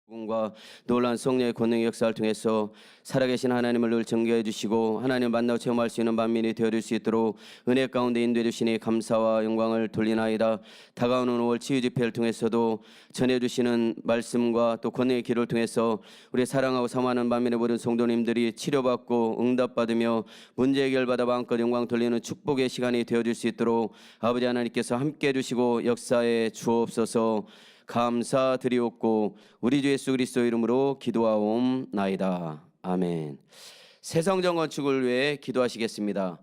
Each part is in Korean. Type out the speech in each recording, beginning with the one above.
과 놀라운 성령의 권능의 역사를 통해서 살아계신 하나님을 늘 증거해 주시고 하나님을 만나고 체험할 수 있는 만민이 되어줄 수 있도록 은혜 가운데 인도해 주시니 감사와 영광을 돌리나이다. 다가오는 5월 치유집회를 통해서도 전해주시는 말씀과 또 권능의 길을 통해서 우리 사랑하고 사모하는 만민의 모든 성도님들이 치료받고 응답받으며 문제 해결받아 마음껏 영광 돌리는 축복의 시간이 되어줄 수 있도록 아버지 하나님께서 함께해 주시고 역사에 주옵소서. 감사드리옵고 우리 주 예수 그리스도 이름으로 기도하옵나이다. 아멘. 새성전 건축을 위해 기도하시겠습니다.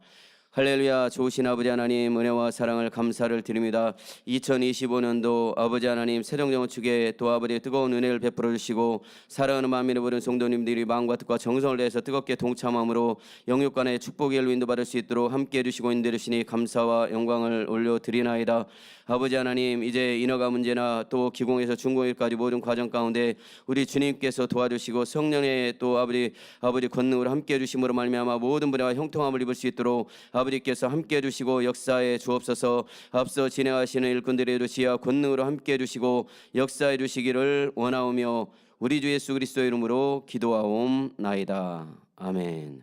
할렐루야. 좋으신 아버지 하나님, 은혜와 사랑을 감사를 드립니다. 2025년도 아버지 하나님 새성전 건축에 또 아버지의 뜨거운 은혜를 베풀어 주시고 사랑하는 만민의 모든 성도님들이 마음과 뜻과 정성을 다해서 뜨겁게 동참함으로 영육간의 축복의 일로 인도받을 수 있도록 함께해 주시고 인도해 주시니 감사와 영광을 올려드리나이다. 아버지 하나님, 이제 인허가 문제나 또 기공에서 준공일까지 모든 과정 가운데 우리 주님께서 도와주시고 성령의 또 아버지 권능으로 함께해 주심으로 말미암아 모든 분야와 형통함을 입을 수 있도록 아버지께서 함께해 주시고 역사에 주옵소서. 앞서 진행하시는 일꾼들의 지혜와 권능으로 함께해 주시고 역사해 주시기를 원하오며 우리 주 예수 그리스도의 이름으로 기도하옵나이다. 아멘.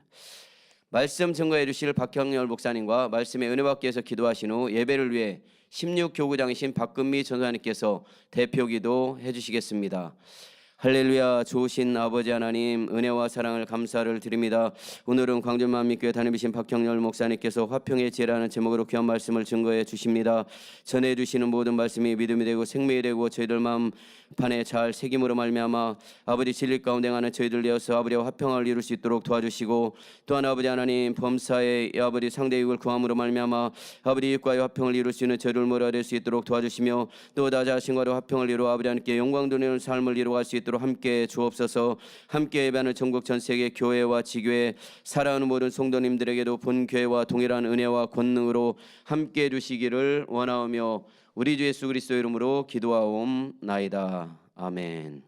말씀 증거해 주실 박형렬 목사님과 말씀의 은혜 받기 위해서 기도하신 후 예배를 위해 16교구장이신 박근미 전사님께서 대표 기도해 주시겠습니다. 할렐루야. 좋으신 아버지 하나님, 은혜와 사랑을 감사를 드립니다. 오늘은 광주만민교회 담임이신 박형렬 목사님께서 화평의 지혜라는 제목으로 귀한 말씀을 증거해 주십니다. 전해 주시는 모든 말씀이 믿음이 되고 생명이 되고 저희들 마음 판에 잘 새김으로 말미암아 아버지 진리 가운데 가는 저희들 되어서 아버지와 화평을 이룰 수 있도록 도와주시고, 또한 아버지 하나님 범사의 아버지 상대 이익을 구함으로 말미암아 아버지 이익과의 화평을 이룰 수 있는 저희를 몰아낼 수 있도록 도와주시며, 또 나 자신과의 화평을 이루어 아버지 하나님께 영광 돌리는 삶을 이루어갈 수 있도록 함께 주옵소서. 함께 예배하는 전국 전 세계 교회와 지교회 사랑하는 모든 성도님들에게도 본 교회와 동일한 은혜와 권능으로 함께 해주시기를 원하오며 우리 주 예수 그리스도 이름으로 기도하옵나이다. 아멘.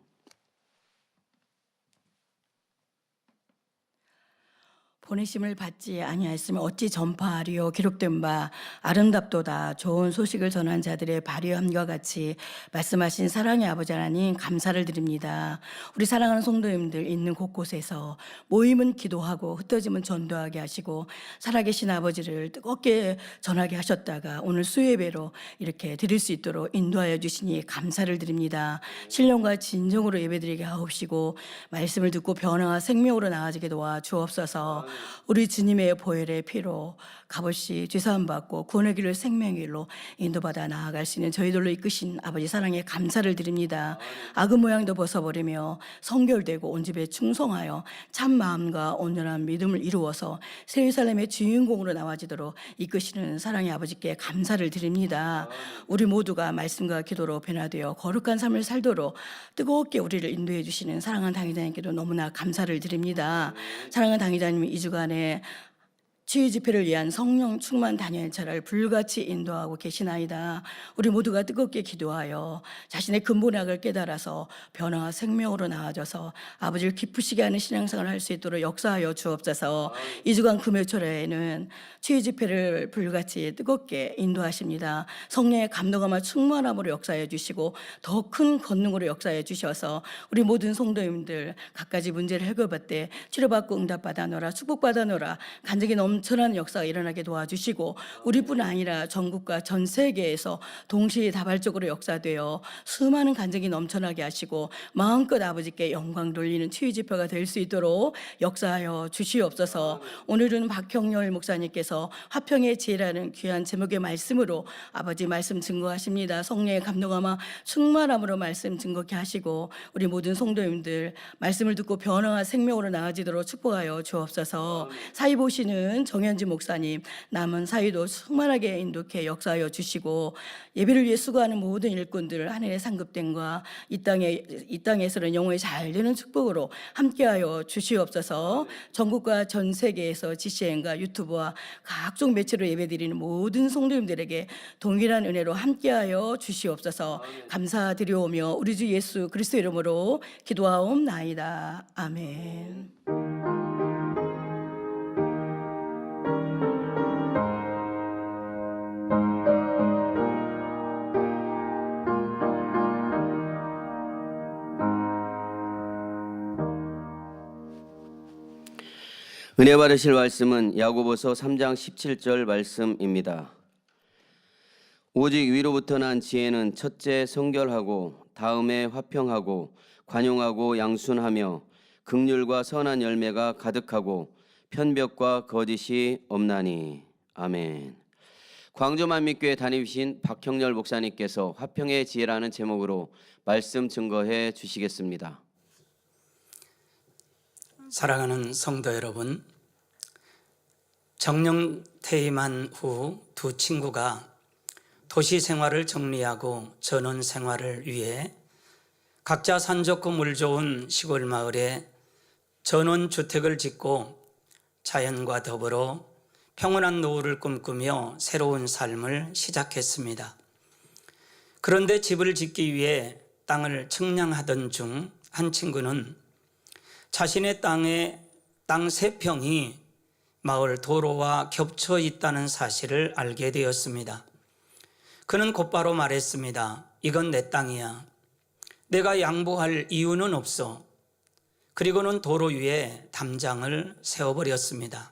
보내심을 받지 아니하였으면 어찌 전파하리요. 기록된 바 아름답도다. 좋은 소식을 전한 자들의 발휘함과 같이 말씀하신 사랑의 아버지 하나님 감사를 드립니다. 우리 사랑하는 성도님들 있는 곳곳에서 모임은 기도하고 흩어짐은 전도하게 하시고 살아계신 아버지를 뜨겁게 전하게 하셨다가 오늘 수예배로 이렇게 드릴 수 있도록 인도하여 주시니 감사를 드립니다. 신령과 진정으로 예배드리게 하옵시고 말씀을 듣고 변화와 생명으로 나아지게 도와 주옵소서. 우리 주님의 보혈의 피로 값없이 죄사함 받고 구원의 길을 생명의 길로 인도받아 나아갈 수 있는 저희들로 이끄신 아버지 사랑에 감사를 드립니다. 악의 모양도 벗어버리며 성결되고 온 집에 충성하여 참 마음과 온전한 믿음을 이루어서 새 예루살렘의 주인공으로 나와지도록 이끄시는 사랑의 아버지께 감사를 드립니다. 우리 모두가 말씀과 기도로 변화되어 거룩한 삶을 살도록 뜨겁게 우리를 인도해 주시는 사랑하는 당회장님께도 너무나 감사를 드립니다. 사랑하는 당회장님이 이 주간에 치유 집회를 위한 성령 충만 단연차를 불같이 인도하고 계시나이다. 우리 모두가 뜨겁게 기도하여 자신의 근본학을 깨달아서 변화와 생명으로 나아져서 아버지를 기쁘시게 하는 신앙생활을 할 수 있도록 역사하여 주옵소서. 이 주간 금요초래에는 치유 집회를 불같이 뜨겁게 인도하십니다. 성령의 감동함과 충만함으로 역사해 주시고 더 큰 권능으로 역사해 주셔서 우리 모든 성도님들 각가지 문제를 해결받되 치료받고 응답받아노라, 축복받아노라, 간증이 넘쳐나는 역사가 일어나게 도와주시고 우리뿐 아니라 전국과 전 세계에서 동시다발적으로 역사되어 수많은 간증이 넘쳐나게 하시고 마음껏 아버지께 영광 돌리는 치유집회가 될 수 있도록 역사하여 주시옵소서. 오늘은 박형렬 목사님께서 화평의 지혜라는 귀한 제목의 말씀으로 아버지 말씀 증거하십니다. 성령의 감동함과 충만함으로 말씀 증거케 하시고 우리 모든 성도님들 말씀을 듣고 변화와 생명으로 나아지도록 축복하여 주옵소서. 사이 보시는 정현지 목사님 남은 사이도 충만하게 인도케 역사하여 주시고 예배를 위해 수고하는 모든 일꾼들 하늘의 상급됨과 이 땅에서는 영혼이 잘 되는 축복으로 함께하여 주시옵소서. 전국과 전 세계에서 GCN과 유튜브와 각종 매체로 예배드리는 모든 성도님들에게 동일한 은혜로 함께하여 주시옵소서. 감사드리오며 우리 주 예수 그리스도 이름으로 기도하옵나이다. 아멘. 은혜 받으실 말씀은 야고보서 3장 17절 말씀입니다. 오직 위로부터 난 지혜는 첫째 성결하고 다음에 화평하고 관용하고 양순하며 긍휼과 선한 열매가 가득하고 편벽과 거짓이 없나니. 아멘. 광주 만민교회 담임이신 박형렬 목사님께서 화평의 지혜라는 제목으로 말씀 증거해 주시겠습니다. 사랑하는 성도 여러분, 정령 퇴임한 후 두 친구가 도시 생활을 정리하고 전원 생활을 위해 각자 산 좋고 물 좋은 시골 마을에 전원 주택을 짓고 자연과 더불어 평온한 노후를 꿈꾸며 새로운 삶을 시작했습니다. 그런데 집을 짓기 위해 땅을 측량하던 중 한 친구는 자신의 땅에 땅 3평이 마을 도로와 겹쳐 있다는 사실을 알게 되었습니다. 그는 곧바로 말했습니다. 이건 내 땅이야. 내가 양보할 이유는 없어. 그리고는 도로 위에 담장을 세워버렸습니다.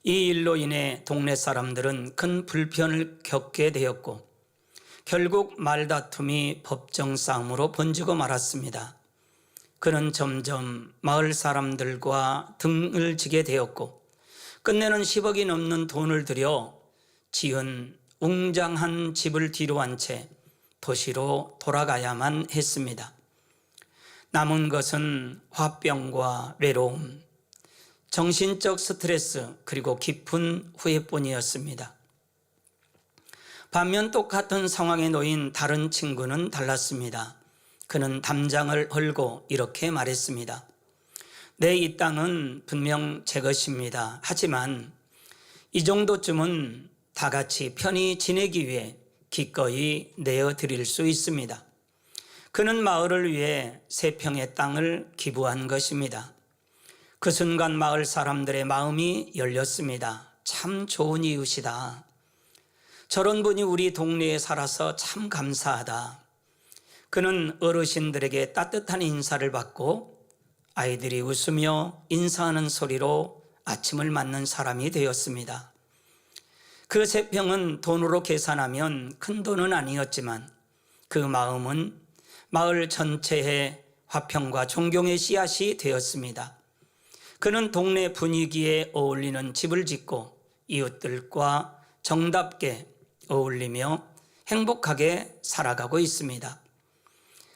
이 일로 인해 동네 사람들은 큰 불편을 겪게 되었고 결국 말다툼이 법정 싸움으로 번지고 말았습니다. 그는 점점 마을 사람들과 등을 지게 되었고 끝내는 10억이 넘는 돈을 들여 지은 웅장한 집을 뒤로 한 채 도시로 돌아가야만 했습니다. 남은 것은 화병과 외로움, 정신적 스트레스 그리고 깊은 후회뿐이었습니다. 반면 똑같은 상황에 놓인 다른 친구는 달랐습니다. 그는 담장을 헐고 이렇게 말했습니다. 내 이 땅은 분명 제 것입니다. 하지만 이 정도쯤은 다 같이 편히 지내기 위해 기꺼이 내어드릴 수 있습니다. 그는 마을을 위해 3평의 땅을 기부한 것입니다. 그 순간 마을 사람들의 마음이 열렸습니다. 참 좋은 이웃이다. 저런 분이 우리 동네에 살아서 참 감사하다. 그는 어르신들에게 따뜻한 인사를 받고 아이들이 웃으며 인사하는 소리로 아침을 맞는 사람이 되었습니다. 그 3평은 돈으로 계산하면 큰 돈은 아니었지만 그 마음은 마을 전체에 화평과 존경의 씨앗이 되었습니다. 그는 동네 분위기에 어울리는 집을 짓고 이웃들과 정답게 어울리며 행복하게 살아가고 있습니다.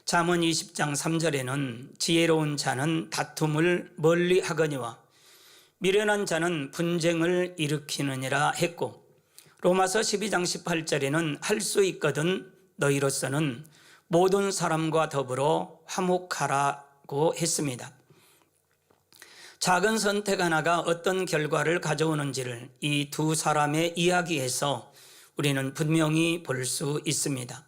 잠언 20장 3절에는 지혜로운 자는 다툼을 멀리 하거니와 미련한 자는 분쟁을 일으키느니라 했고 로마서 12장 18절에는 할 수 있거든 너희로서는 모든 사람과 더불어 화목하라고 했습니다. 작은 선택 하나가 어떤 결과를 가져오는지를 이 두 사람의 이야기에서 우리는 분명히 볼 수 있습니다.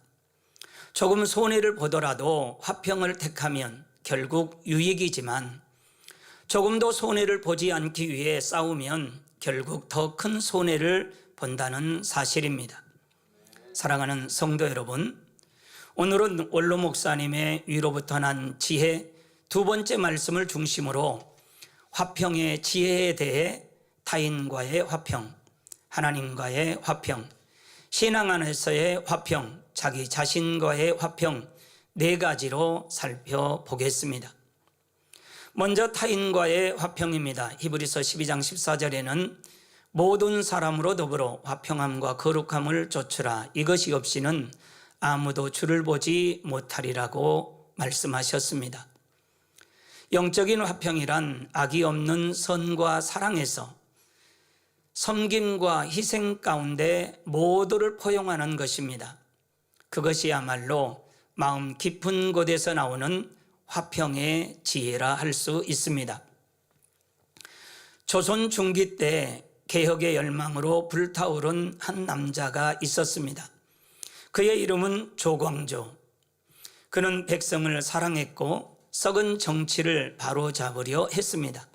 조금 손해를 보더라도 화평을 택하면 결국 유익이지만 조금도 손해를 보지 않기 위해 싸우면 결국 더 큰 손해를 본다는 사실입니다. 사랑하는 성도 여러분, 오늘은 원로 목사님의 위로부터 난 지혜 2번째 말씀을 중심으로 화평의 지혜에 대해 타인과의 화평, 하나님과의 화평, 신앙 안에서의 화평, 자기 자신과의 화평 4가지로 살펴보겠습니다. 먼저 타인과의 화평입니다. 히브리서 12장 14절에는 모든 사람으로 더불어 화평함과 거룩함을 좇으라. 이것이 없이는 아무도 주를 보지 못하리라고 말씀하셨습니다. 영적인 화평이란 악이 없는 선과 사랑에서 섬김과 희생 가운데 모두를 포용하는 것입니다. 그것이야말로 마음 깊은 곳에서 나오는 화평의 지혜라 할 수 있습니다. 조선 중기 때 개혁의 열망으로 불타오른 한 남자가 있었습니다. 그의 이름은 조광조. 그는 백성을 사랑했고 썩은 정치를 바로잡으려 했습니다.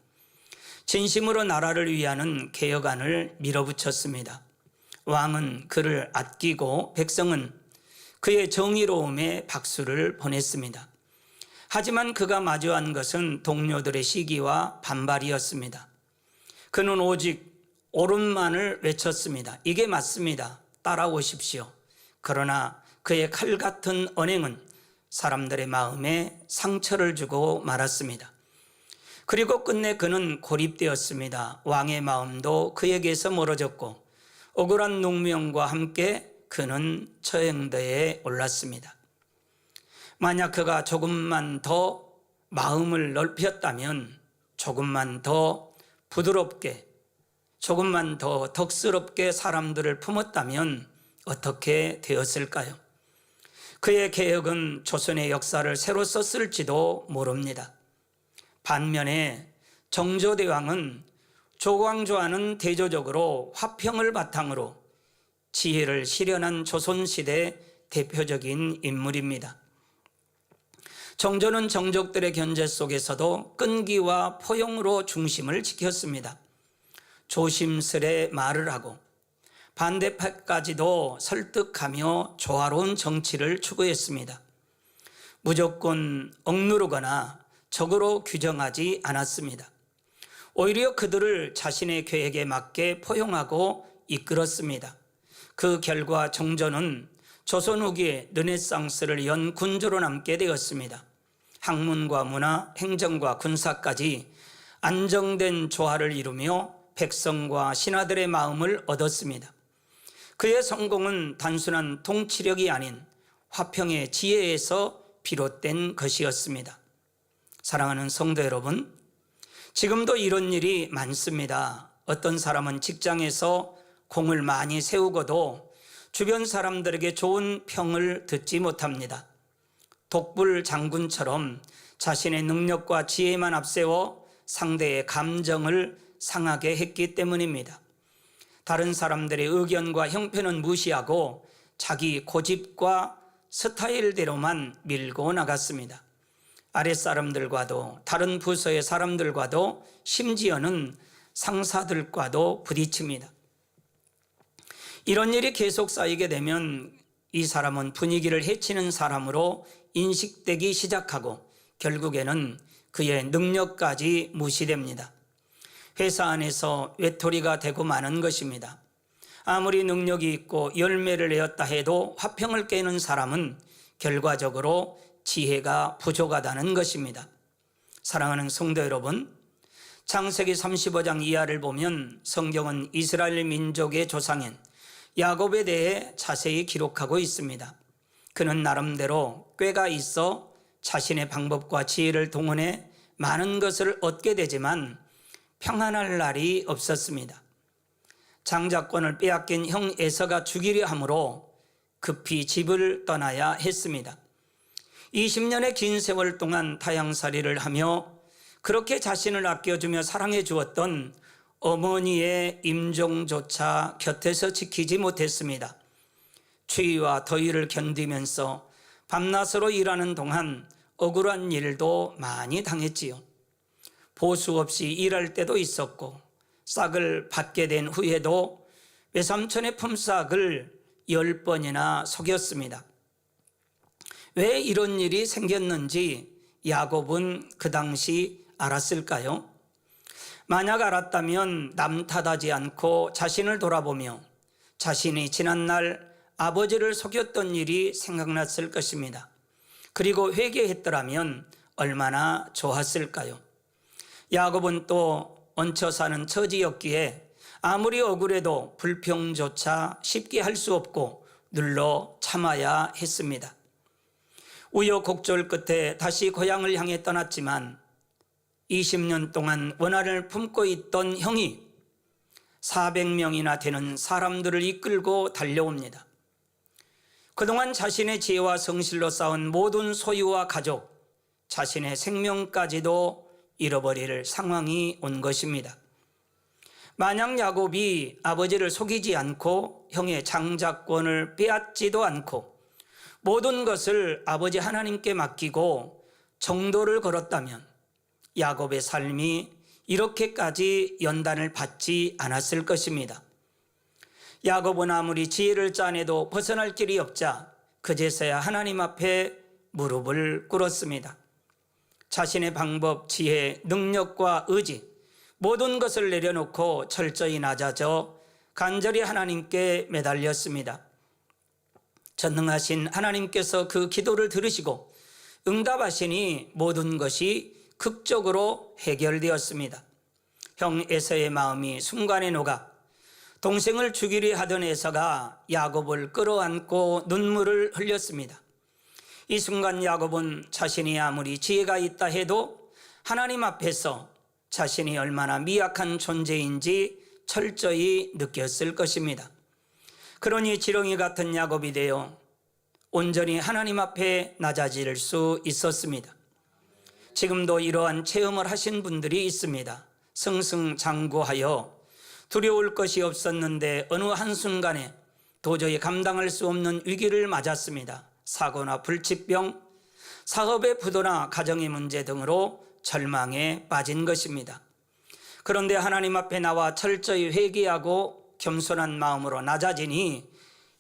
진심으로 나라를 위하는 개혁안을 밀어붙였습니다. 왕은 그를 아끼고 백성은 그의 정의로움에 박수를 보냈습니다. 하지만 그가 마주한 것은 동료들의 시기와 반발이었습니다. 그는 오직 옳은만을 외쳤습니다. 이게 맞습니다. 따라오십시오. 그러나 그의 칼 같은 언행은 사람들의 마음에 상처를 주고 말았습니다. 그리고 끝내 그는 고립되었습니다. 왕의 마음도 그에게서 멀어졌고 억울한 농민과 함께 그는 처형대에 올랐습니다. 만약 그가 조금만 더 마음을 넓혔다면, 조금만 더 부드럽게, 조금만 더 덕스럽게 사람들을 품었다면 어떻게 되었을까요? 그의 개혁은 조선의 역사를 새로 썼을지도 모릅니다. 반면에 정조대왕은 조광조와는 대조적으로 화평을 바탕으로 지혜를 실현한 조선시대 대표적인 인물입니다. 정조는 정족들의 견제 속에서도 끈기와 포용으로 중심을 지켰습니다. 조심스레 말을 하고 반대파까지도 설득하며 조화로운 정치를 추구했습니다. 무조건 억누르거나 적으로 규정하지 않았습니다. 오히려 그들을 자신의 계획에 맞게 포용하고 이끌었습니다. 그 결과 정조는 조선 후기에 르네상스를 연 군주로 남게 되었습니다. 학문과 문화, 행정과 군사까지 안정된 조화를 이루며 백성과 신하들의 마음을 얻었습니다. 그의 성공은 단순한 통치력이 아닌 화평의 지혜에서 비롯된 것이었습니다. 사랑하는 성도 여러분, 지금도 이런 일이 많습니다. 어떤 사람은 직장에서 공을 많이 세우고도 주변 사람들에게 좋은 평을 듣지 못합니다. 독불 장군처럼 자신의 능력과 지혜만 앞세워 상대의 감정을 상하게 했기 때문입니다. 다른 사람들의 의견과 형편은 무시하고 자기 고집과 스타일대로만 밀고 나갔습니다. 아랫사람들과도 다른 부서의 사람들과도 심지어는 상사들과도 부딪힙니다. 이런 일이 계속 쌓이게 되면 이 사람은 분위기를 해치는 사람으로 인식되기 시작하고 결국에는 그의 능력까지 무시됩니다. 회사 안에서 외톨이가 되고 마는 것입니다. 아무리 능력이 있고 열매를 내었다 해도 화평을 깨는 사람은 결과적으로 지혜가 부족하다는 것입니다. 사랑하는 성도 여러분, 창세기 35장 이하를 보면 성경은 이스라엘 민족의 조상인 야곱에 대해 자세히 기록하고 있습니다. 그는 나름대로 꾀가 있어 자신의 방법과 지혜를 동원해 많은 것을 얻게 되지만 평안할 날이 없었습니다. 장자권을 빼앗긴 형 에서가 죽이려 하므로 급히 집을 떠나야 했습니다. 20년의 긴 세월 동안 타향살이를 하며 그렇게 자신을 아껴주며 사랑해 주었던 어머니의 임종조차 곁에서 지키지 못했습니다. 추위와 더위를 견디면서 밤낮으로 일하는 동안 억울한 일도 많이 당했지요. 보수 없이 일할 때도 있었고 싹을 받게 된 후에도 외삼촌의 품삯을 10번이나 속였습니다. 왜 이런 일이 생겼는지 야곱은 그 당시 알았을까요? 만약 알았다면 남 탓하지 않고 자신을 돌아보며 자신이 지난날 아버지를 속였던 일이 생각났을 것입니다. 그리고 회개했더라면 얼마나 좋았을까요? 야곱은 또 얹혀 사는 처지였기에 아무리 억울해도 불평조차 쉽게 할 수 없고 눌러 참아야 했습니다. 우여곡절 끝에 다시 고향을 향해 떠났지만 20년 동안 원한을 품고 있던 형이 400명이나 되는 사람들을 이끌고 달려옵니다. 그동안 자신의 지혜와 성실로 쌓은 모든 소유와 가족, 자신의 생명까지도 잃어버릴 상황이 온 것입니다. 만약 야곱이 아버지를 속이지 않고 형의 장자권을 빼앗지도 않고 모든 것을 아버지 하나님께 맡기고 정도를 걸었다면 야곱의 삶이 이렇게까지 연단을 받지 않았을 것입니다. 야곱은 아무리 지혜를 짜내도 벗어날 길이 없자 그제서야 하나님 앞에 무릎을 꿇었습니다. 자신의 방법, 지혜, 능력과 의지 모든 것을 내려놓고 철저히 낮아져 간절히 하나님께 매달렸습니다. 전능하신 하나님께서 그 기도를 들으시고 응답하시니 모든 것이 극적으로 해결되었습니다. 형 에서의 마음이 순간에 녹아 동생을 죽이려 하던 에서가 야곱을 끌어안고 눈물을 흘렸습니다. 이 순간 야곱은 자신이 아무리 지혜가 있다 해도 하나님 앞에서 자신이 얼마나 미약한 존재인지 철저히 느꼈을 것입니다. 그러니 지렁이 같은 야곱이 되어 온전히 하나님 앞에 낮아질 수 있었습니다. 지금도 이러한 체험을 하신 분들이 있습니다. 승승장구하여 두려울 것이 없었는데 어느 한순간에 도저히 감당할 수 없는 위기를 맞았습니다. 사고나 불치병, 사업의 부도나 가정의 문제 등으로 절망에 빠진 것입니다. 그런데 하나님 앞에 나와 철저히 회개하고 겸손한 마음으로 낮아지니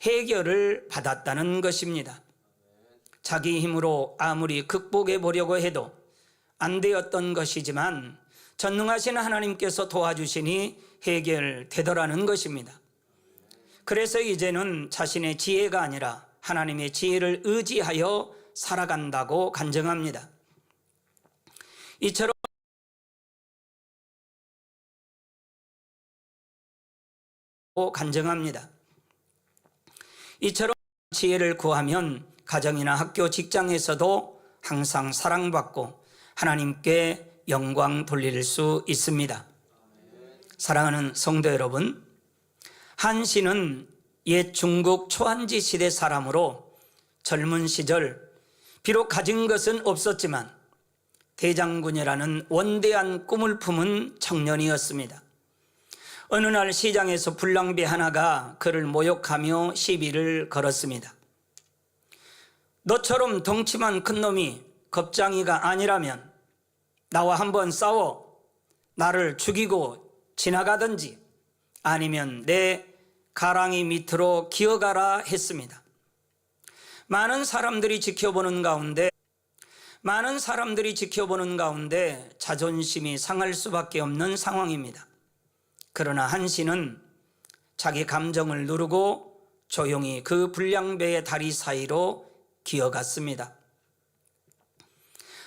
해결을 받았다는 것입니다. 자기 힘으로 아무리 극복해 보려고 해도 안 되었던 것이지만 전능하신 하나님께서 도와주시니 해결되더라는 것입니다. 그래서 이제는 자신의 지혜가 아니라 하나님의 지혜를 의지하여 살아간다고 간증합니다. 이처럼 지혜를 구하면 가정이나 학교, 직장에서도 항상 사랑받고 하나님께 영광 돌릴 수 있습니다. 사랑하는 성도 여러분, 한씨는 옛 중국 초한지 시대 사람으로 젊은 시절 비록 가진 것은 없었지만 대장군이라는 원대한 꿈을 품은 청년이었습니다. 어느 날 시장에서 불량배 하나가 그를 모욕하며 시비를 걸었습니다. 너처럼 덩치만 큰 놈이 겁장이가 아니라면 나와 한번 싸워 나를 죽이고 지나가든지 아니면 내 가랑이 밑으로 기어가라 했습니다. 많은 사람들이 지켜보는 가운데 자존심이 상할 수밖에 없는 상황입니다. 그러나 한씨는 자기 감정을 누르고 조용히 그 불량배의 다리 사이로 기어갔습니다.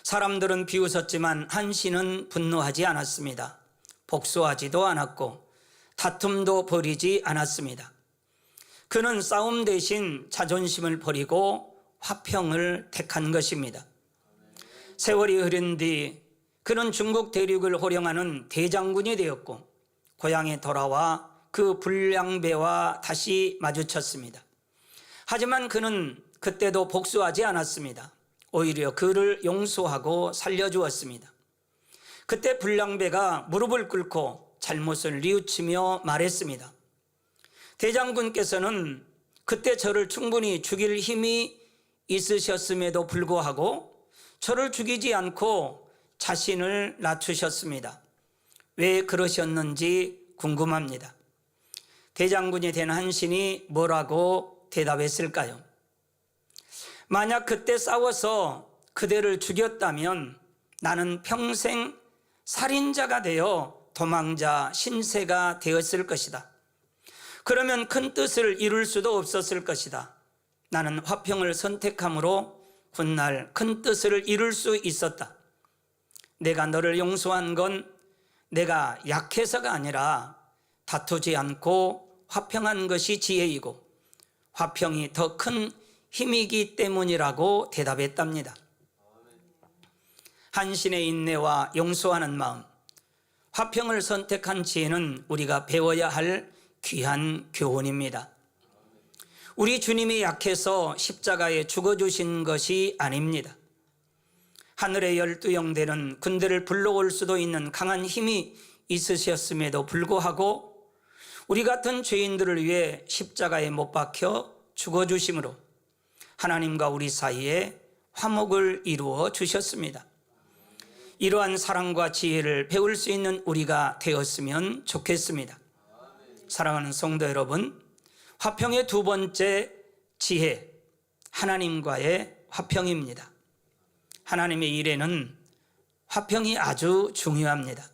사람들은 비웃었지만 한씨는 분노하지 않았습니다. 복수하지도 않았고 다툼도 벌이지 않았습니다. 그는 싸움 대신 자존심을 버리고 화평을 택한 것입니다. 세월이 흐른 뒤 그는 중국 대륙을 호령하는 대장군이 되었고 고향에 돌아와 그 불량배와 다시 마주쳤습니다. 하지만 그는 그때도 복수하지 않았습니다. 오히려 그를 용서하고 살려주었습니다. 그때 불량배가 무릎을 꿇고 잘못을 뉘우치며 말했습니다. 대장군께서는 그때 저를 충분히 죽일 힘이 있으셨음에도 불구하고 저를 죽이지 않고 자신을 낮추셨습니다. 왜 그러셨는지 궁금합니다. 대장군이 된 한신이 뭐라고 대답했을까요? 만약 그때 싸워서 그대를 죽였다면 나는 평생 살인자가 되어 도망자 신세가 되었을 것이다. 그러면 큰 뜻을 이룰 수도 없었을 것이다. 나는 화평을 선택함으로 훗날 큰 뜻을 이룰 수 있었다. 내가 너를 용서한 건 내가 약해서가 아니라 다투지 않고 화평한 것이 지혜이고 화평이 더 큰 힘이기 때문이라고 대답했답니다. 한신의 인내와 용서하는 마음, 화평을 선택한 지혜는 우리가 배워야 할 귀한 교훈입니다. 우리 주님이 약해서 십자가에 죽어주신 것이 아닙니다. 하늘의 12영대는 군대를 불러올 수도 있는 강한 힘이 있으셨음에도 불구하고 우리 같은 죄인들을 위해 십자가에 못 박혀 죽어주심으로 하나님과 우리 사이에 화목을 이루어 주셨습니다. 이러한 사랑과 지혜를 배울 수 있는 우리가 되었으면 좋겠습니다. 사랑하는 성도 여러분, 화평의 두 번째 지혜, 하나님과의 화평입니다. 하나님의 일에는 화평이 아주 중요합니다.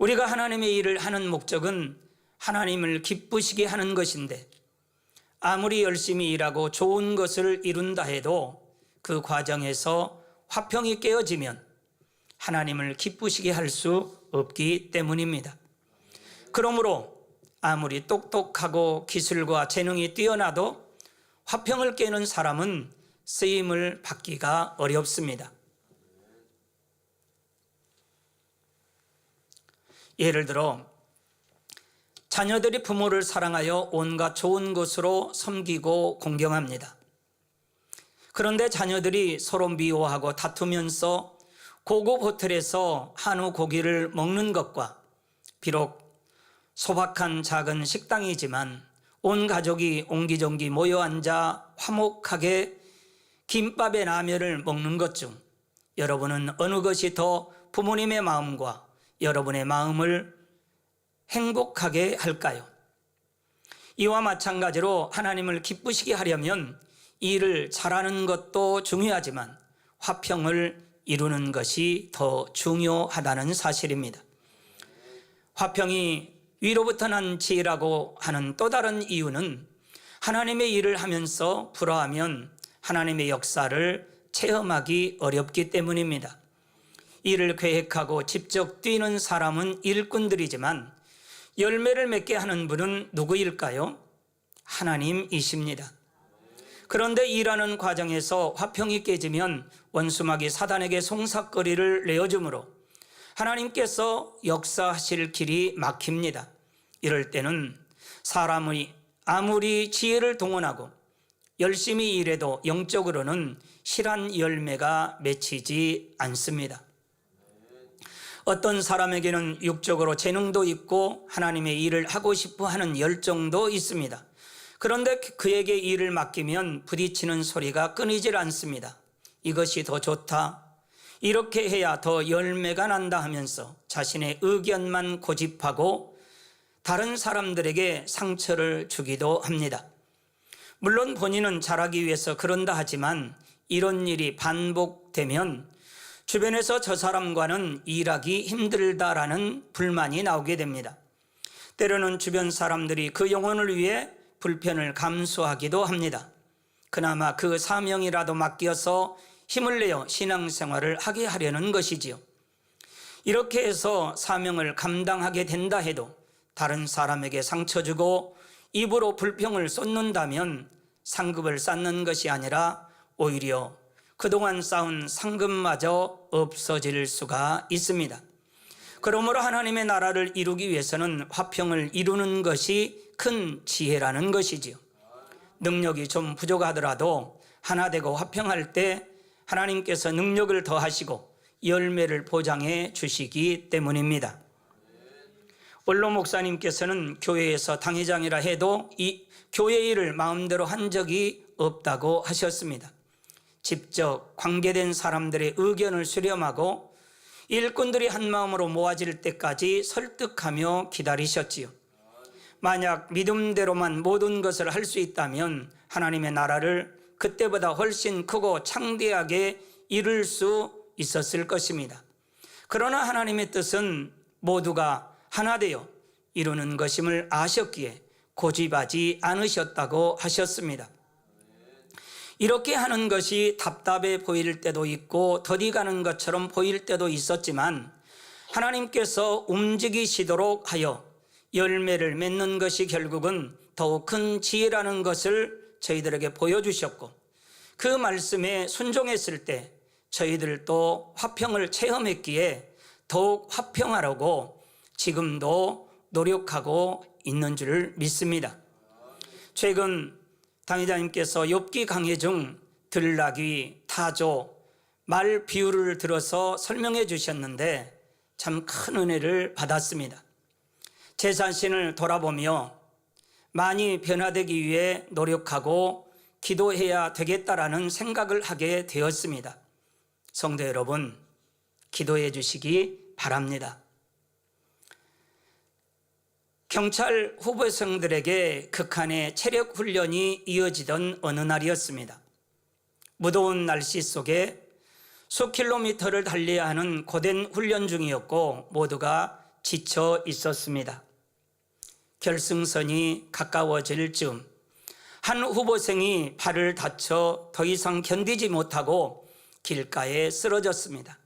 우리가 하나님의 일을 하는 목적은 하나님을 기쁘시게 하는 것인데 아무리 열심히 일하고 좋은 것을 이룬다 해도 그 과정에서 화평이 깨어지면 하나님을 기쁘시게 할 수 없기 때문입니다. 그러므로 아무리 똑똑하고 기술과 재능이 뛰어나도 화평을 깨는 사람은 쓰임을 받기가 어렵습니다. 예를 들어 자녀들이 부모를 사랑하여 온갖 좋은 것으로 섬기고 공경합니다. 그런데 자녀들이 서로 미워하고 다투면서 고급 호텔에서 한우 고기를 먹는 것과 비록 소박한 작은 식당이지만 온 가족이 옹기종기 모여 앉아 화목하게 김밥에 라면을 먹는 것 중 여러분은 어느 것이 더 부모님의 마음과 여러분의 마음을 행복하게 할까요? 이와 마찬가지로 하나님을 기쁘시게 하려면 일을 잘하는 것도 중요하지만 화평을 이루는 것이 더 중요하다는 사실입니다. 화평이 위로부터 난 지혜라고 하는 또 다른 이유는 하나님의 일을 하면서 불화하면 하나님의 역사를 체험하기 어렵기 때문입니다. 일을 계획하고 직접 뛰는 사람은 일꾼들이지만 열매를 맺게 하는 분은 누구일까요? 하나님이십니다. 그런데 일하는 과정에서 화평이 깨지면 원수마귀 사단에게 송사거리를 내어주므로 하나님께서 역사하실 길이 막힙니다. 이럴 때는 사람이 아무리 지혜를 동원하고 열심히 일해도 영적으로는 실한 열매가 맺히지 않습니다. 어떤 사람에게는 육적으로 재능도 있고 하나님의 일을 하고 싶어 하는 열정도 있습니다. 그런데 그에게 일을 맡기면 부딪히는 소리가 끊이질 않습니다. 이것이 더 좋다, 이렇게 해야 더 열매가 난다 하면서 자신의 의견만 고집하고 다른 사람들에게 상처를 주기도 합니다. 물론 본인은 잘하기 위해서 그런다 하지만 이런 일이 반복되면 주변에서 저 사람과는 일하기 힘들다라는 불만이 나오게 됩니다. 때로는 주변 사람들이 그 영혼을 위해 불편을 감수하기도 합니다. 그나마 그 사명이라도 맡겨서 힘을 내어 신앙생활을 하게 하려는 것이지요. 이렇게 해서 사명을 감당하게 된다 해도 다른 사람에게 상처 주고 입으로 불평을 쏟는다면 상급을 쌓는 것이 아니라 오히려 그동안 쌓은 상급마저 없어질 수가 있습니다. 그러므로 하나님의 나라를 이루기 위해서는 화평을 이루는 것이 큰 지혜라는 것이지요. 능력이 좀 부족하더라도 하나 되고 화평할 때 하나님께서 능력을 더하시고 열매를 보장해 주시기 때문입니다. 원로 목사님께서는 교회에서 당회장이라 해도 이 교회 일을 마음대로 한 적이 없다고 하셨습니다. 직접 관계된 사람들의 의견을 수렴하고 일꾼들이 한 마음으로 모아질 때까지 설득하며 기다리셨지요. 만약 믿음대로만 모든 것을 할 수 있다면 하나님의 나라를 그때보다 훨씬 크고 창대하게 이룰 수 있었을 것입니다. 그러나 하나님의 뜻은 모두가 하나 되어 이루는 것임을 아셨기에 고집하지 않으셨다고 하셨습니다. 이렇게 하는 것이 답답해 보일 때도 있고 더디 가는 것처럼 보일 때도 있었지만 하나님께서 움직이시도록 하여 열매를 맺는 것이 결국은 더욱 큰 지혜라는 것을 저희들에게 보여주셨고 그 말씀에 순종했을 때 저희들도 화평을 체험했기에 더욱 화평하라고 지금도 노력하고 있는 줄 믿습니다. 최근 당회장님께서 욥기 강해 중 들나귀, 타조, 말 비유를 들어서 설명해 주셨는데 참 큰 은혜를 받았습니다. 제 자신을 돌아보며 많이 변화되기 위해 노력하고 기도해야 되겠다라는 생각을 하게 되었습니다. 성도 여러분, 기도해 주시기 바랍니다. 경찰 후보생들에게 극한의 체력 훈련이 이어지던 어느 날이었습니다. 무더운 날씨 속에 수 킬로미터를 달려야 하는 고된 훈련 중이었고 모두가 지쳐 있었습니다. 결승선이 가까워질 즈음 한 후보생이 발을 다쳐 더 이상 견디지 못하고 길가에 쓰러졌습니다.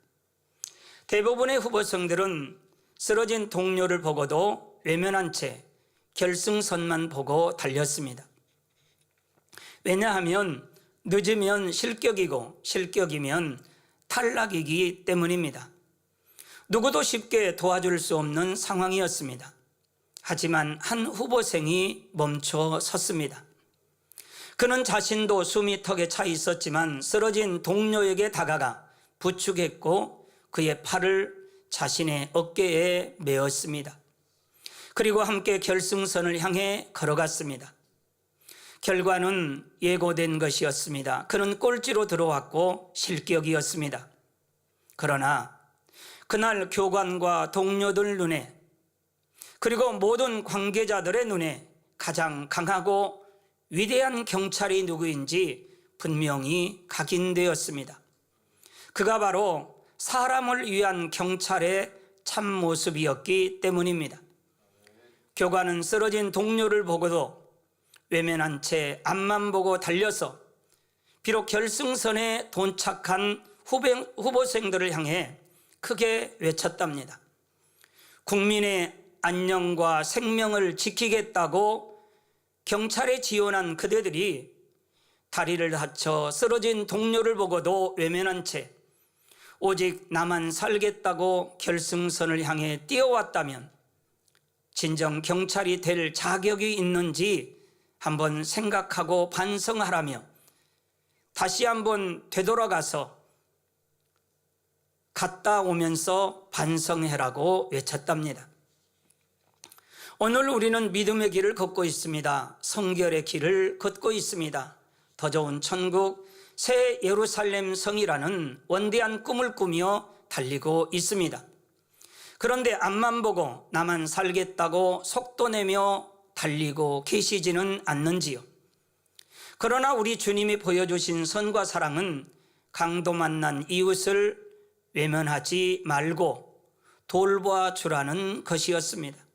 대부분의 후보생들은 쓰러진 동료를 보고도 외면한 채 결승선만 보고 달렸습니다. 왜냐하면 늦으면 실격이고 실격이면 탈락이기 때문입니다. 누구도 쉽게 도와줄 수 없는 상황이었습니다. 하지만 한 후보생이 멈춰 섰습니다. 그는 자신도 숨이 턱에 차 있었지만 쓰러진 동료에게 다가가 부축했고 그의 팔을 자신의 어깨에 메었습니다. 그리고 함께 결승선을 향해 걸어갔습니다. 결과는 예고된 것이었습니다. 그는 꼴찌로 들어왔고 실격이었습니다. 그러나 그날 교관과 동료들 눈에 그리고 모든 관계자들의 눈에 가장 강하고 위대한 경찰이 누구인지 분명히 각인되었습니다. 그가 바로 사람을 위한 경찰의 참모습이었기 때문입니다. 교관은 쓰러진 동료를 보고도 외면한 채 앞만 보고 달려서 비록 결승선에 도착한 후보생들을 향해 크게 외쳤답니다. 국민의 안녕과 생명을 지키겠다고 경찰에 지원한 그대들이 다리를 다쳐 쓰러진 동료를 보고도 외면한 채 오직 나만 살겠다고 결승선을 향해 뛰어왔다면 진정 경찰이 될 자격이 있는지 한번 생각하고 반성하라며 다시 한번 되돌아가서 갔다 오면서 반성해라고 외쳤답니다. 오늘 우리는 믿음의 길을 걷고 있습니다. 성결의 길을 걷고 있습니다. 더 좋은 천국, 새 예루살렘 성이라는 원대한 꿈을 꾸며 달리고 있습니다. 그런데 앞만 보고 나만 살겠다고 속도 내며 달리고 계시지는 않는지요. 그러나 우리 주님이 보여주신 선과 사랑은 강도 만난 이웃을 외면하지 말고 돌보아주라는 것이었습니다.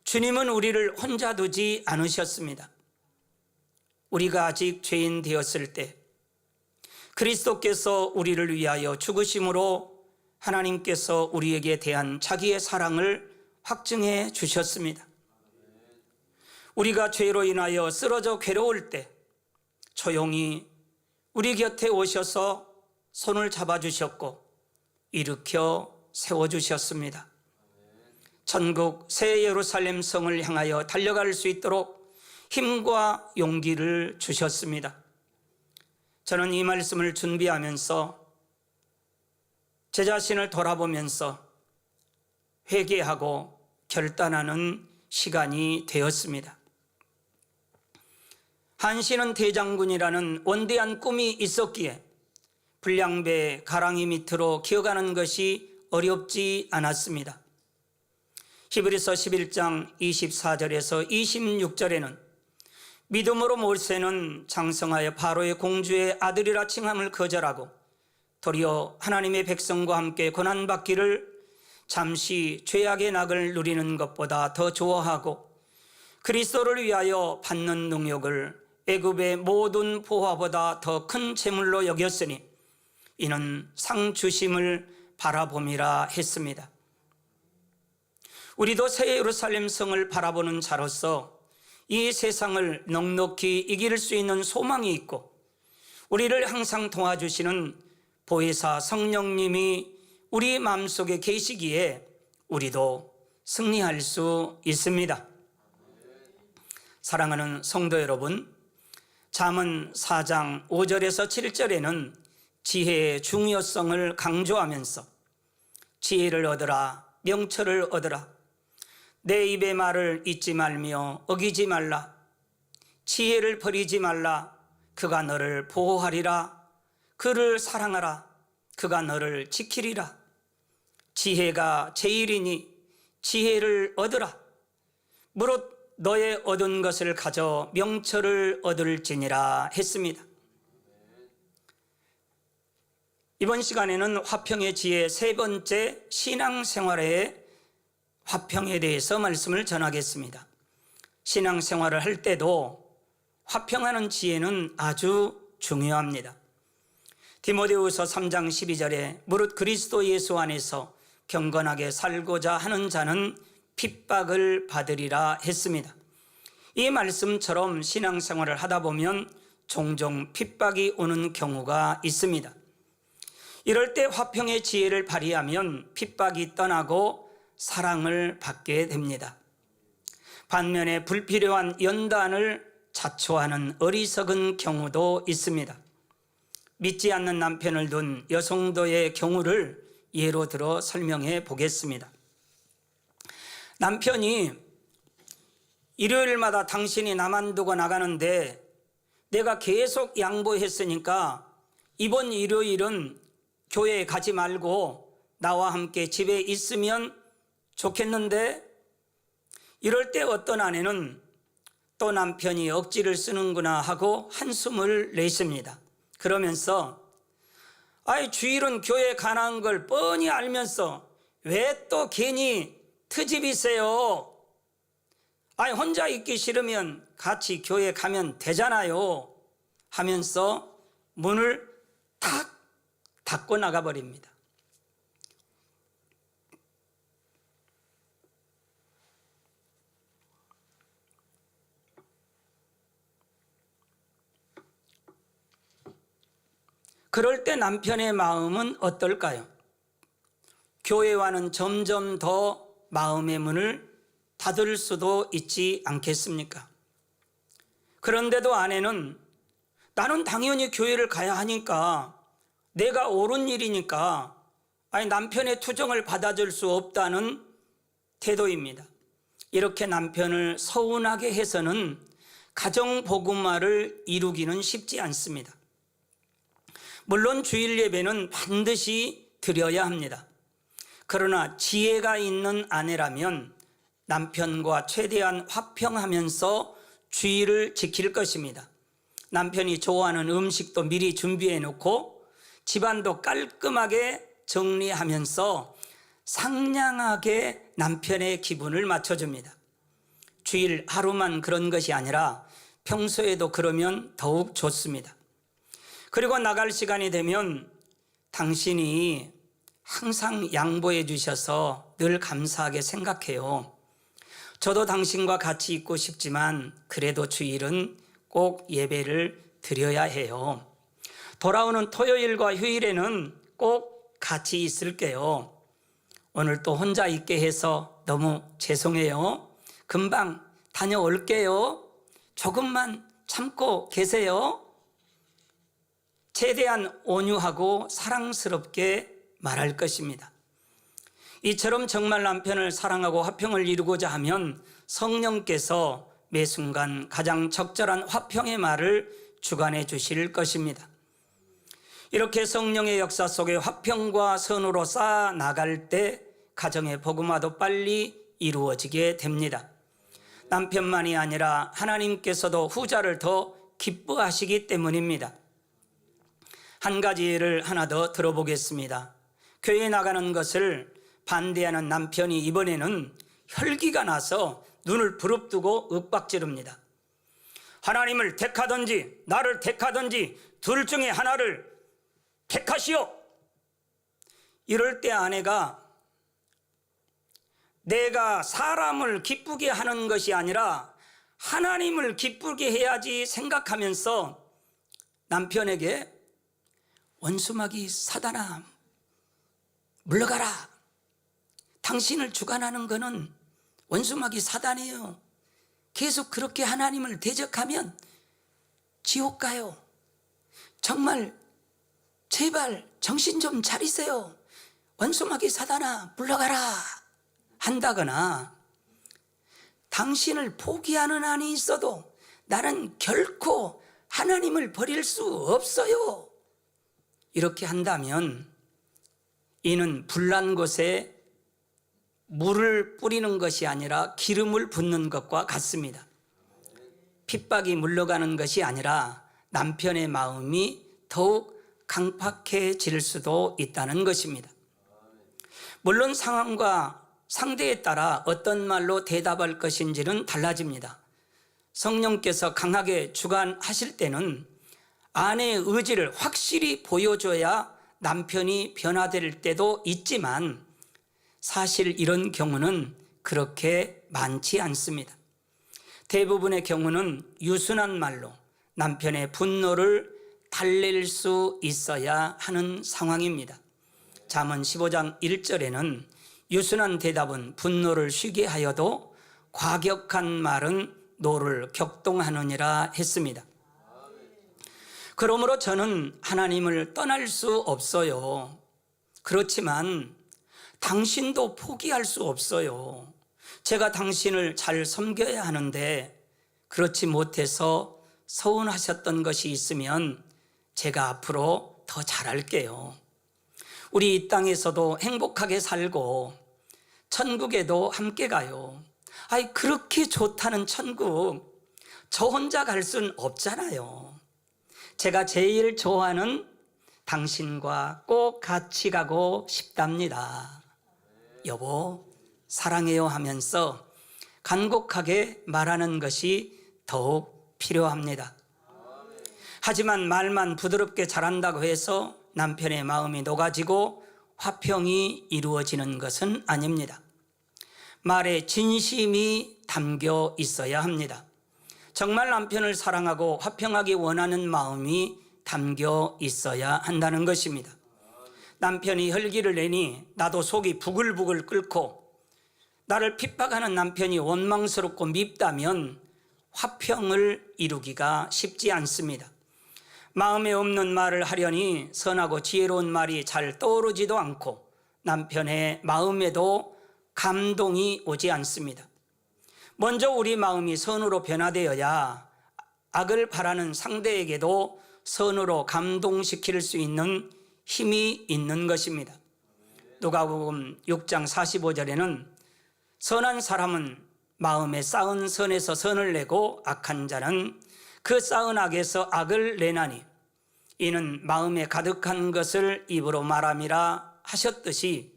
주님은 우리를 혼자 두지 않으셨습니다. 우리가 아직 죄인 되었을 때 그리스도께서 우리를 위하여 죽으심으로 하나님께서 우리에게 대한 자기의 사랑을 확증해 주셨습니다. 우리가 죄로 인하여 쓰러져 괴로울 때 조용히 우리 곁에 오셔서 손을 잡아주셨고 일으켜 세워주셨습니다. 천국 새 예루살렘 성을 향하여 달려갈 수 있도록 힘과 용기를 주셨습니다. 저는 이 말씀을 준비하면서 제 자신을 돌아보면서 회개하고 결단하는 시간이 되었습니다. 한신은 대장군이라는 원대한 꿈이 있었기에 불량배 가랑이 밑으로 기어가는 것이 어렵지 않았습니다. 히브리서 11장 24절에서 26절에는 믿음으로 모세는 장성하여 바로의 공주의 아들이라 칭함을 거절하고 도리어 하나님의 백성과 함께 고난받기를 잠시 죄악의 낙을 누리는 것보다 더 좋아하고 그리스도를 위하여 받는 능욕을 애굽의 모든 보화보다 더 큰 재물로 여겼으니 이는 상 주심을 바라봄이라 했습니다. 우리도 새 예루살렘 성을 바라보는 자로서 이 세상을 넉넉히 이길 수 있는 소망이 있고 우리를 항상 도와주시는 보혜사 성령님이 우리 마음속에 계시기에 우리도 승리할 수 있습니다. 사랑하는 성도 여러분, 잠언 4장 5절에서 7절에는 지혜의 중요성을 강조하면서 지혜를 얻으라, 명철을 얻으라, 내 입의 말을 잊지 말며 어기지 말라, 지혜를 버리지 말라, 그가 너를 보호하리라, 그를 사랑하라, 그가 너를 지키리라, 지혜가 제일이니 지혜를 얻으라, 무릇 너의 얻은 것을 가져 명철을 얻을지니라 했습니다. 이번 시간에는 화평의 지혜 세 번째 신앙생활의 화평에 대해서 말씀을 전하겠습니다. 신앙생활을 할 때도 화평하는 지혜는 아주 중요합니다. 디모데후서 3장 12절에 무릇 그리스도 예수 안에서 경건하게 살고자 하는 자는 핍박을 받으리라 했습니다. 이 말씀처럼 신앙생활을 하다 보면 종종 핍박이 오는 경우가 있습니다. 이럴 때 화평의 지혜를 발휘하면 핍박이 떠나고 사랑을 받게 됩니다. 반면에 불필요한 연단을 자초하는 어리석은 경우도 있습니다. 믿지 않는 남편을 둔 여성도의 경우를 예로 들어 설명해 보겠습니다. 남편이 일요일마다 당신이 나만 두고 나가는데 내가 계속 양보했으니까 이번 일요일은 교회에 가지 말고 나와 함께 집에 있으면 좋겠는데, 이럴 때 어떤 아내는 또 남편이 억지를 쓰는구나 하고 한숨을 내쉽니다. 그러면서 주일은 교회 가는 걸 뻔히 알면서 왜 또 괜히 트집이세요? 혼자 있기 싫으면 같이 교회 가면 되잖아요 하면서 문을 탁 닫고 나가버립니다. 그럴 때 남편의 마음은 어떨까요? 교회와는 점점 더 마음의 문을 닫을 수도 있지 않겠습니까? 그런데도 아내는 나는 당연히 교회를 가야 하니까, 내가 옳은 일이니까 남편의 투정을 받아줄 수 없다는 태도입니다. 이렇게 남편을 서운하게 해서는 가정 복음화를 이루기는 쉽지 않습니다. 물론 주일 예배는 반드시 드려야 합니다. 그러나 지혜가 있는 아내라면 남편과 최대한 화평하면서 주의를 지킬 것입니다. 남편이 좋아하는 음식도 미리 준비해 놓고 집안도 깔끔하게 정리하면서 상냥하게 남편의 기분을 맞춰줍니다. 주일 하루만 그런 것이 아니라 평소에도 그러면 더욱 좋습니다. 그리고 나갈 시간이 되면 당신이 항상 양보해 주셔서 늘 감사하게 생각해요. 저도 당신과 같이 있고 싶지만 그래도 주일은 꼭 예배를 드려야 해요. 돌아오는 토요일과 휴일에는 꼭 같이 있을게요. 오늘 또 혼자 있게 해서 너무 죄송해요. 금방 다녀올게요. 조금만 참고 계세요. 최대한 온유하고 사랑스럽게 말할 것입니다. 이처럼 정말 남편을 사랑하고 화평을 이루고자 하면 성령께서 매 순간 가장 적절한 화평의 말을 주관해 주실 것입니다. 이렇게 성령의 역사 속에 화평과 선으로 쌓아 나갈 때 가정의 복음화도 빨리 이루어지게 됩니다. 남편만이 아니라 하나님께서도 후자를 더 기뻐하시기 때문입니다. 한 가지 예를 하나 더 들어보겠습니다. 교회에 나가는 것을 반대하는 남편이 이번에는 혈기가 나서 눈을 부릅뜨고 윽박지릅니다. 하나님을 택하든지 나를 택하든지 둘 중에 하나를 택하시오. 이럴 때 아내가 내가 사람을 기쁘게 하는 것이 아니라 하나님을 기쁘게 해야지 생각하면서 남편에게 원수마귀 사단아 물러가라. 당신을 주관하는 것은 원수마귀 사단이에요. 계속 그렇게 하나님을 대적하면 지옥 가요. 정말 제발 정신 좀 차리세요. 원수마귀 사단아 물러가라 한다거나, 당신을 포기하는 한이 있어도 나는 결코 하나님을 버릴 수 없어요. 이렇게 한다면 이는 불난 곳에 물을 뿌리는 것이 아니라 기름을 붓는 것과 같습니다. 핍박이 물러가는 것이 아니라 남편의 마음이 더욱 강팍해질 수도 있다는 것입니다. 물론 상황과 상대에 따라 어떤 말로 대답할 것인지는 달라집니다. 성령께서 강하게 주관하실 때는 아내의 의지를 확실히 보여줘야 남편이 변화될 때도 있지만 사실 이런 경우는 그렇게 많지 않습니다. 대부분의 경우는 유순한 말로 남편의 분노를 달랠 수 있어야 하는 상황입니다. 잠언 15장 1절에는 유순한 대답은 분노를 쉬게 하여도 과격한 말은 노를 격동하느니라 했습니다. 그러므로 저는 하나님을 떠날 수 없어요. 그렇지만 당신도 포기할 수 없어요. 제가 당신을 잘 섬겨야 하는데 그렇지 못해서 서운하셨던 것이 있으면 제가 앞으로 더 잘할게요. 우리 이 땅에서도 행복하게 살고 천국에도 함께 가요. 아이, 그렇게 좋다는 천국 저 혼자 갈 순 없잖아요. 제가 제일 좋아하는 당신과 꼭 같이 가고 싶답니다. 여보, 사랑해요 하면서 간곡하게 말하는 것이 더욱 필요합니다. 하지만 말만 부드럽게 잘한다고 해서 남편의 마음이 녹아지고 화평이 이루어지는 것은 아닙니다. 말에 진심이 담겨 있어야 합니다. 정말 남편을 사랑하고 화평하기 원하는 마음이 담겨 있어야 한다는 것입니다. 남편이 혈기를 내니 나도 속이 부글부글 끓고 나를 핍박하는 남편이 원망스럽고 밉다면 화평을 이루기가 쉽지 않습니다. 마음에 없는 말을 하려니 선하고 지혜로운 말이 잘 떠오르지도 않고 남편의 마음에도 감동이 오지 않습니다. 먼저 우리 마음이 선으로 변화되어야 악을 바라는 상대에게도 선으로 감동시킬 수 있는 힘이 있는 것입니다. 누가복음 6장 45절에는 선한 사람은 마음에 쌓은 선에서 선을 내고 악한 자는 그 쌓은 악에서 악을 내나니 이는 마음에 가득한 것을 입으로 말함이라 하셨듯이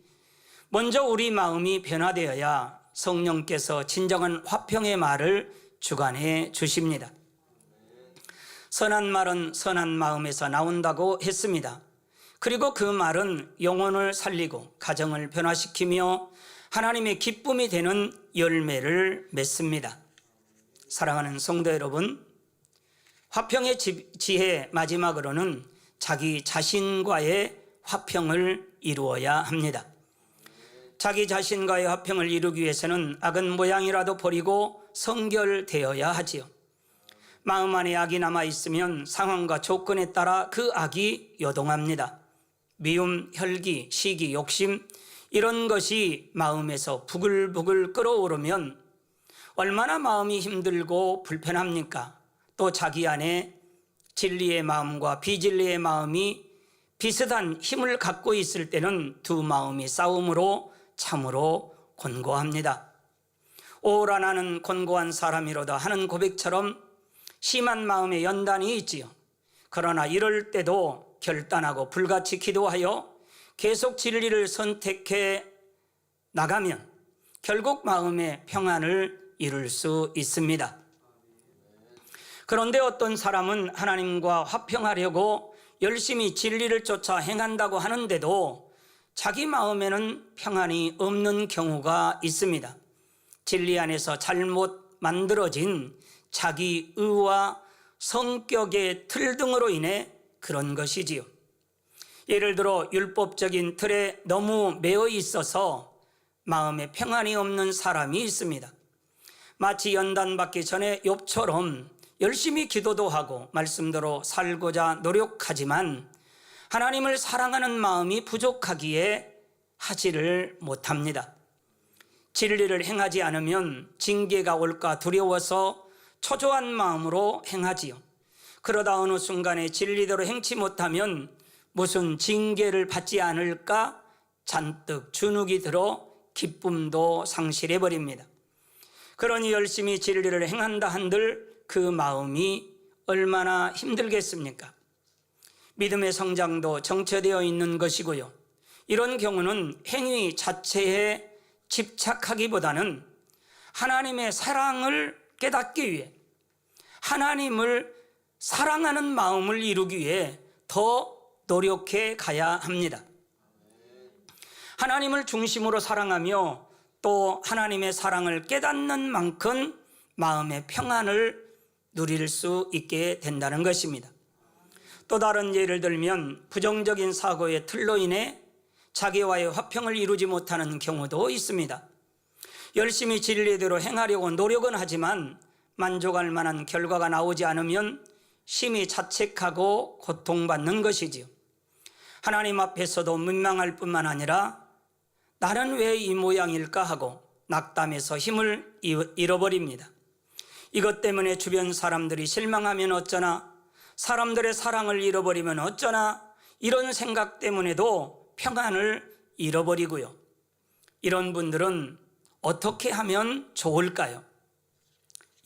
먼저 우리 마음이 변화되어야 성령께서 진정한 화평의 말을 주관해 주십니다. 선한 말은 선한 마음에서 나온다고 했습니다. 그리고 그 말은 영혼을 살리고 가정을 변화시키며 하나님의 기쁨이 되는 열매를 맺습니다. 사랑하는 성도 여러분, 화평의 지혜 마지막으로는 자기 자신과의 화평을 이루어야 합니다. 자기 자신과의 화평을 이루기 위해서는 악은 모양이라도 버리고 성결되어야 하지요. 마음 안에 악이 남아있으면 상황과 조건에 따라 그 악이 요동합니다. 미움, 혈기, 시기, 욕심 이런 것이 마음에서 부글부글 끓어오르면 얼마나 마음이 힘들고 불편합니까? 또 자기 안에 진리의 마음과 비진리의 마음이 비슷한 힘을 갖고 있을 때는 두 마음이 싸움으로 참으로 곤고합니다. 오라 나는 곤고한 사람이로다 하는 고백처럼 심한 마음의 연단이 있지요. 그러나 이럴 때도 결단하고 불같이 기도하여 계속 진리를 선택해 나가면 결국 마음의 평안을 이룰 수 있습니다. 그런데 어떤 사람은 하나님과 화평하려고 열심히 진리를 쫓아 행한다고 하는데도 자기 마음에는 평안이 없는 경우가 있습니다. 진리 안에서 잘못 만들어진 자기 의와 성격의 틀 등으로 인해 그런 것이지요. 예를 들어 율법적인 틀에 너무 매여 있어서 마음에 평안이 없는 사람이 있습니다. 마치 연단받기 전에 욥처럼 열심히 기도도 하고 말씀대로 살고자 노력하지만 하나님을 사랑하는 마음이 부족하기에 하지를 못합니다. 진리를 행하지 않으면 징계가 올까 두려워서 초조한 마음으로 행하지요. 그러다 어느 순간에 진리대로 행치 못하면 무슨 징계를 받지 않을까 잔뜩 주눅이 들어 기쁨도 상실해버립니다. 그러니 열심히 진리를 행한다 한들 그 마음이 얼마나 힘들겠습니까? 믿음의 성장도 정체되어 있는 것이고요. 이런 경우는 행위 자체에 집착하기보다는 하나님의 사랑을 깨닫기 위해, 하나님을 사랑하는 마음을 이루기 위해 더 노력해 가야 합니다. 하나님을 중심으로 사랑하며 또 하나님의 사랑을 깨닫는 만큼 마음의 평안을 누릴 수 있게 된다는 것입니다. 또 다른 예를 들면 부정적인 사고의 틀로 인해 자기와의 화평을 이루지 못하는 경우도 있습니다. 열심히 진리대로 행하려고 노력은 하지만 만족할 만한 결과가 나오지 않으면 심히 자책하고 고통받는 것이지요. 하나님 앞에서도 민망할 뿐만 아니라 나는 왜 이 모양일까 하고 낙담해서 힘을 잃어버립니다. 이것 때문에 주변 사람들이 실망하면 어쩌나, 사람들의 사랑을 잃어버리면 어쩌나, 이런 생각 때문에도 평안을 잃어버리고요. 이런 분들은 어떻게 하면 좋을까요?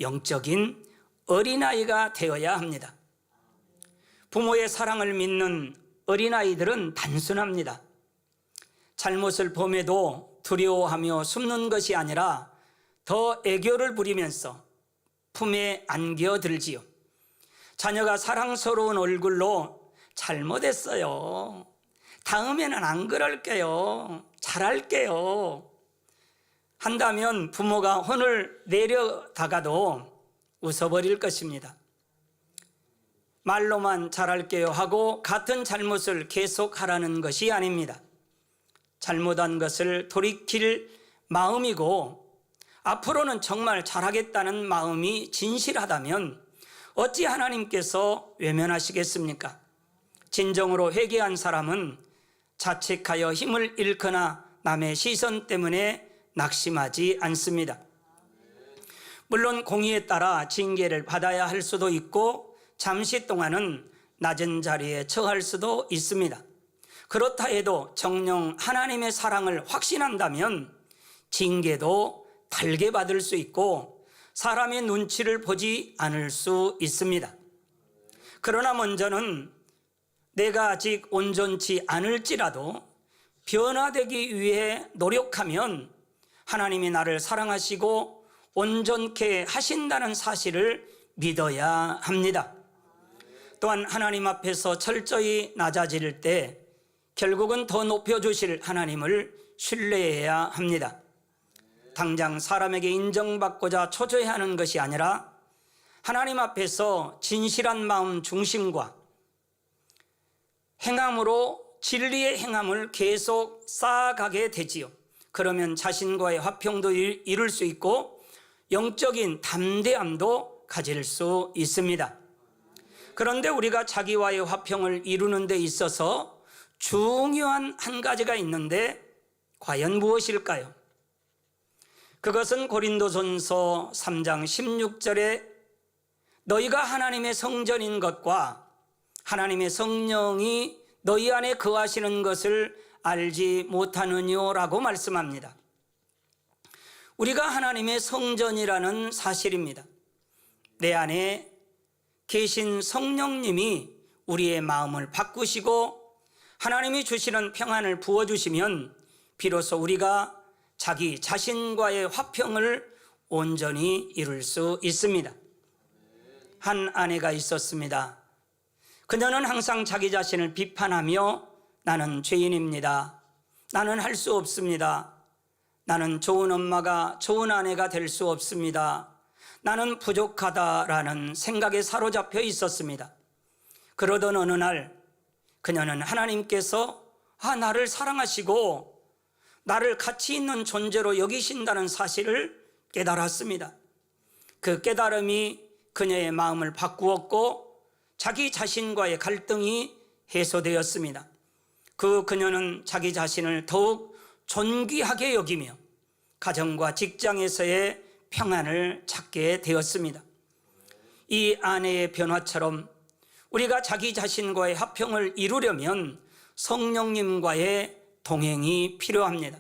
영적인 어린아이가 되어야 합니다. 부모의 사랑을 믿는 어린아이들은 단순합니다. 잘못을 범해도 두려워하며 숨는 것이 아니라 더 애교를 부리면서 품에 안겨들지요. 자녀가 사랑스러운 얼굴로 잘못했어요, 다음에는 안 그럴게요, 잘할게요 한다면 부모가 혼을 내려다가도 웃어버릴 것입니다. 말로만 잘할게요 하고 같은 잘못을 계속하라는 것이 아닙니다. 잘못한 것을 돌이킬 마음이고 앞으로는 정말 잘하겠다는 마음이 진실하다면 어찌 하나님께서 외면하시겠습니까? 진정으로 회개한 사람은 자책하여 힘을 잃거나 남의 시선 때문에 낙심하지 않습니다. 물론 공의에 따라 징계를 받아야 할 수도 있고 잠시 동안은 낮은 자리에 처할 수도 있습니다. 그렇다 해도 정녕 하나님의 사랑을 확신한다면 징계도 달게 받을 수 있고 사람의 눈치를 보지 않을 수 있습니다. 그러나 먼저는 내가 아직 온전치 않을지라도 변화되기 위해 노력하면 하나님이 나를 사랑하시고 온전케 하신다는 사실을 믿어야 합니다. 또한 하나님 앞에서 철저히 낮아질 때 결국은 더 높여주실 하나님을 신뢰해야 합니다. 당장 사람에게 인정받고자 초조해하는 것이 아니라 하나님 앞에서 진실한 마음 중심과 행함으로 진리의 행함을 계속 쌓아가게 되지요. 그러면 자신과의 화평도 이룰 수 있고 영적인 담대함도 가질 수 있습니다. 그런데 우리가 자기와의 화평을 이루는 데 있어서 중요한 한 가지가 있는데 과연 무엇일까요? 그것은 고린도전서 3장 16절에 너희가 하나님의 성전인 것과 하나님의 성령이 너희 안에 거하시는 것을 알지 못하느냐라고 말씀합니다. 우리가 하나님의 성전이라는 사실입니다. 내 안에 계신 성령님이 우리의 마음을 바꾸시고 하나님이 주시는 평안을 부어주시면 비로소 우리가 자기 자신과의 화평을 온전히 이룰 수 있습니다. 한 아내가 있었습니다. 그녀는 항상 자기 자신을 비판하며 나는 죄인입니다. 나는 할 수 없습니다. 나는 좋은 엄마가 좋은 아내가 될 수 없습니다. 나는 부족하다라는 생각에 사로잡혀 있었습니다. 그러던 어느 날 그녀는 하나님께서 나를 사랑하시고 나를 가치 있는 존재로 여기신다는 사실을 깨달았습니다. 그 깨달음이 그녀의 마음을 바꾸었고 자기 자신과의 갈등이 해소되었습니다. 그녀는 자기 자신을 더욱 존귀하게 여기며 가정과 직장에서의 평안을 찾게 되었습니다. 이 아내의 변화처럼 우리가 자기 자신과의 화평을 이루려면 성령님과의 동행이 필요합니다.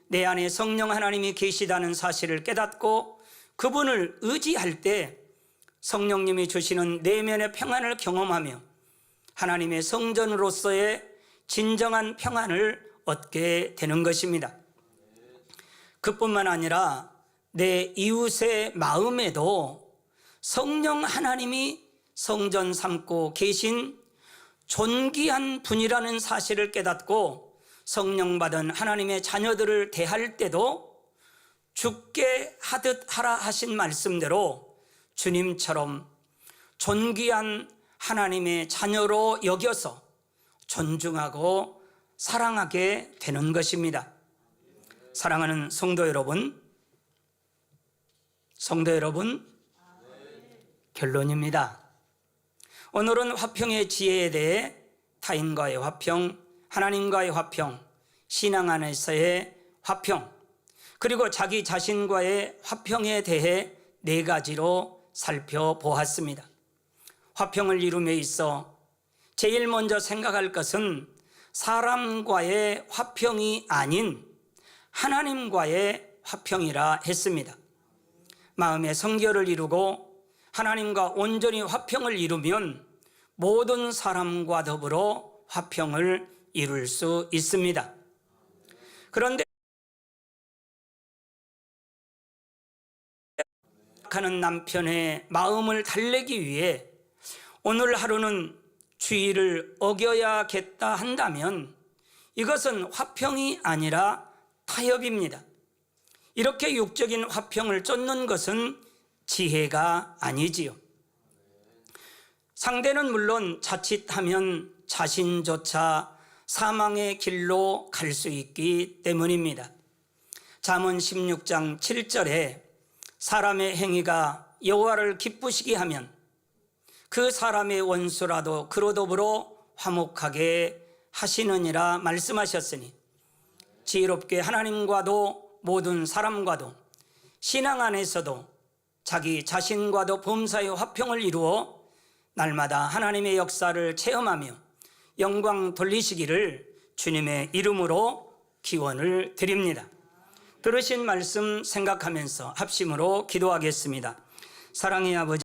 내 안에 성령 하나님이 계시다는 사실을 깨닫고 그분을 의지할 때 성령님이 주시는 내면의 평안을 경험하며 하나님의 성전으로서의 진정한 평안을 얻게 되는 것입니다. 그뿐만 아니라 내 이웃의 마음에도 성령 하나님이 성전 삼고 계신 존귀한 분이라는 사실을 깨닫고 성령 받은 하나님의 자녀들을 대할 때도 죽게 하듯 하라 하신 말씀대로 주님처럼 존귀한 하나님의 자녀로 여겨서 존중하고 사랑하게 되는 것입니다. 사랑하는 성도 여러분, 결론입니다. 오늘은 화평의 지혜에 대해 타인과의 화평, 하나님과의 화평, 신앙 안에서의 화평, 그리고 자기 자신과의 화평에 대해 4가지로 살펴보았습니다. 화평을 이룸에 있어 제일 먼저 생각할 것은 사람과의 화평이 아닌 하나님과의 화평이라 했습니다. 마음의 성결을 이루고 하나님과 온전히 화평을 이루면 모든 사람과 더불어 화평을 이룰 수 있습니다. 그런데 하는 남편의 마음을 달래기 위해 오늘 하루는 주의를 어겨야겠다 한다면 이것은 화평이 아니라 타협입니다. 이렇게 육적인 화평을 쫓는 것은 지혜가 아니지요. 상대는 물론 자칫하면 자신조차 사망의 길로 갈 수 있기 때문입니다. 잠언 16장 7절에 사람의 행위가 여호와를 기쁘시게 하면 그 사람의 원수라도 그로 더불어 화목하게 하시느니라 말씀하셨으니 지혜롭게 하나님과도 모든 사람과도 신앙 안에서도 자기 자신과도 범사의 화평을 이루어 날마다 하나님의 역사를 체험하며 영광 돌리시기를 주님의 이름으로 기원을 드립니다. 들으신 말씀 생각하면서 합심으로 기도하겠습니다. 사랑의 아버지,